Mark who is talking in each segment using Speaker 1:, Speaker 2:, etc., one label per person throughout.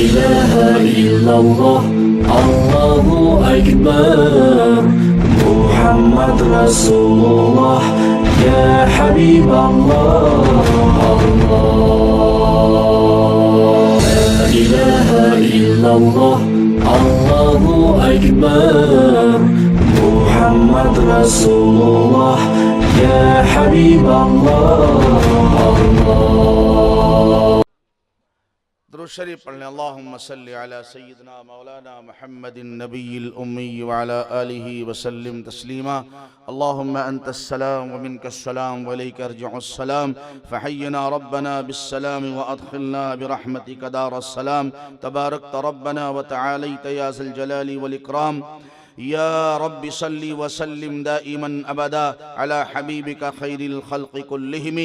Speaker 1: इलाहा इल्लल्लाह अल्लाहु अकबर मुहम्मद रसूलुल्लाह या हबीब अल्लाह ला इलाहा इल्लल्लाह अल्लाहु अकबर मुहम्मद रसूलुल्लाह या हबीब अल्लाह।
Speaker 2: दुरूद शरीफ पढ़ लें। अल्लाहुम्मा सल्लि अला सय्यिदना मौलाना मुहम्मदिन नबिय्यिल उम्मी व अला आलिहि व सल्लिम तस्लीमा। अल्लाहुम्मा अंतस्सलाम व मिनकस्सलाम व इलैका अर्जिउस्सलाम फहय्यिना रब्बना बिस्सलाम व अदखिलना बिरहमतिका दारस्सलाम तबारकत रब्बना व तआलैता या ज़ल जलाली वल इकराम। या रब्बि सल्लि व सल्लिम दाइमन अबदा अला हबीबिका खैरिल खल्क़ि कुल्लिहिम।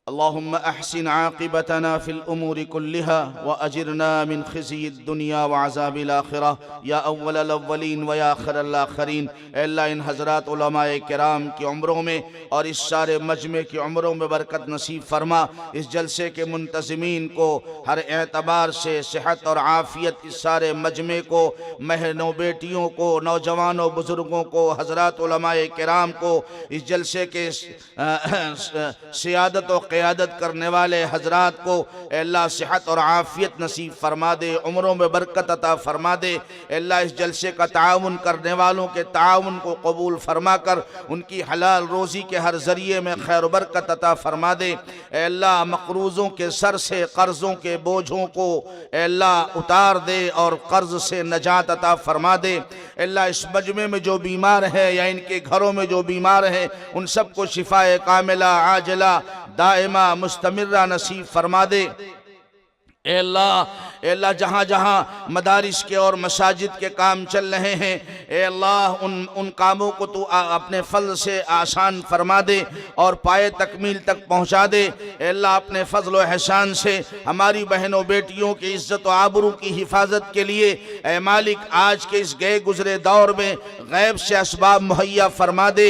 Speaker 2: अल्लाहुम्मा अहसिन आक़िबतना फ़िल उमूरि कुल्लिहा व अजिरना मिन ख़िज़्यिद दुनिया व अज़ाबिल आख़िरह या अव्वलल अव्वलीन व या आख़िरल आख़िरीन। अल्लाह इन हज़रात उलमाए किराम की उम्रों में और इस सारे मजमे की उम्रों में बरकत नसीब फरमा। इस जलसे के मुंतज़िमीन को हर एतबार से सेहत और आफ़ियत, इस सारे मजमे को, बहनों बेटियों को, नौजवानों बुज़ुर्गों को, हज़रात उलमाए किराम को, इस जलसे के सियादत और क़यादत करने वाले हजरात को अल्लाह सेहत और आफ़ियत नसीब फरमा दे, उम्रों में बरकत अता फरमा दे। अल्लाह इस जलसे का ताउन करने वालों के ताउन को कबूल फरमा कर उनकी हलाल रोज़ी के हर ज़रिए में खैर बरकत अता फरमा दे। अल्लाह मक़रूज़ों के सर से कर्ज़ों के बोझों को अल्लाह उतार दे और कर्ज़ से नजात अता फरमा दे। अल्लाह इस मजमे में जो बीमार है या इनके घरों में जो बीमार हैं उन सबको शिफाए कामिला आजला दाइमा मुस्तमिर्रा नसीब फरमा दे। अल्लाह जहाँ जहाँ मदारिस के और मसाजिद के काम चल रहे हैं अल्लाह उन कामों को तू अपने फज़ल से आसान फरमा दे और पाए तकमील तक पहुँचा दे। अल्लाह अपने फज़ल व एहसान से हमारी बहनों बेटियों की इज़्ज़त व आबरू की हिफाजत के लिए ए मालिक आज के इस गए गुज़रे दौर में गैब से असबाब मुहैया फरमा दे।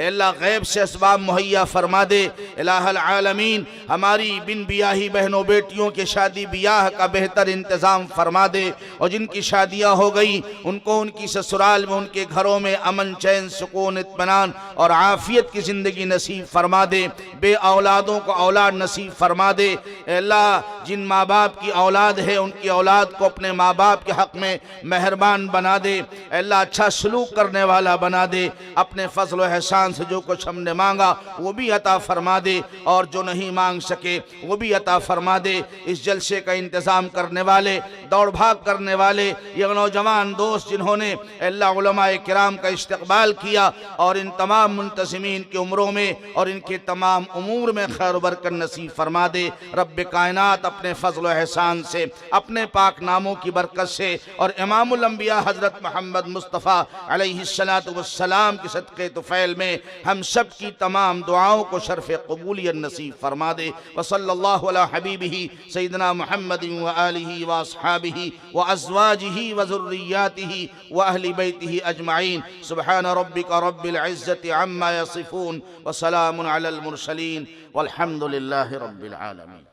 Speaker 2: अल्लाह गैब से असबाब मुहैया फरमा दे। इलाहुल आलमीन हमारी बिन बियाही बहनों बेटियों की शादी ब्याह का बेहतर इंतज़ाम फरमा दे और जिनकी शादियाँ हो गई उनको उनकी ससुराल में, उनके घरों में अमन चैन सुकून इत्मीनान और आफ़ियत की ज़िंदगी नसीब फरमा दे। बे औलादों को औलाद नसीब फरमा दे। अल्लाह जिन माँ बाप की औलाद है उनकी औलाद को अपने माँ बाप के हक़ में मेहरबान बना दे। अल्लाह अच्छा सलूक करने वाला बना दे। अपने फज़ल व एहसान से जो कुछ हमने मांगा वो भी अता फरमा दे और जो नहीं मांग सके वो भी अता फरमा दे। इस जलसे का इंतज़ाम करने वाले, दौड़ भाग करने वाले ये नौजवान दोस्त जिन्होंने अल्लाह उलमाए किराम का इस्तक़बाल किया और इन तमाम मुंतज़िमीन की उम्रों में और इनके तमाम उमूर में खैर बरकत नसीब फरमा दे। रब्बे कायनात अपने फज़ल व एहसान से, अपने पाक नामों की बरकत से और इमामुल अंबिया हज़रत मोहम्मद मुस्तफ़ा अलैहिस्सलातु वस्सलाम के सदक़े तुफ़ैल में हम सब की तमाम दुआओं को शर्फ़ क़बूलियत नसीब फरमा दे। व सल्लल्लाहु अला हबीबिही सय्यिदना मुहम्मदिन व आलिहि व अस्हाबिहि व अज़वाजिहि व ज़ुर्रिय्यातिहि व अहलि बैतिहि अजमईन। सुब्हान रब्बिका रब्बिल इज़्ज़ति अम्मा यसिफ़ून व सलामुन अलल मुरसलीन वल्हम्दुलिल्लाहि रब्बिल आलमीन।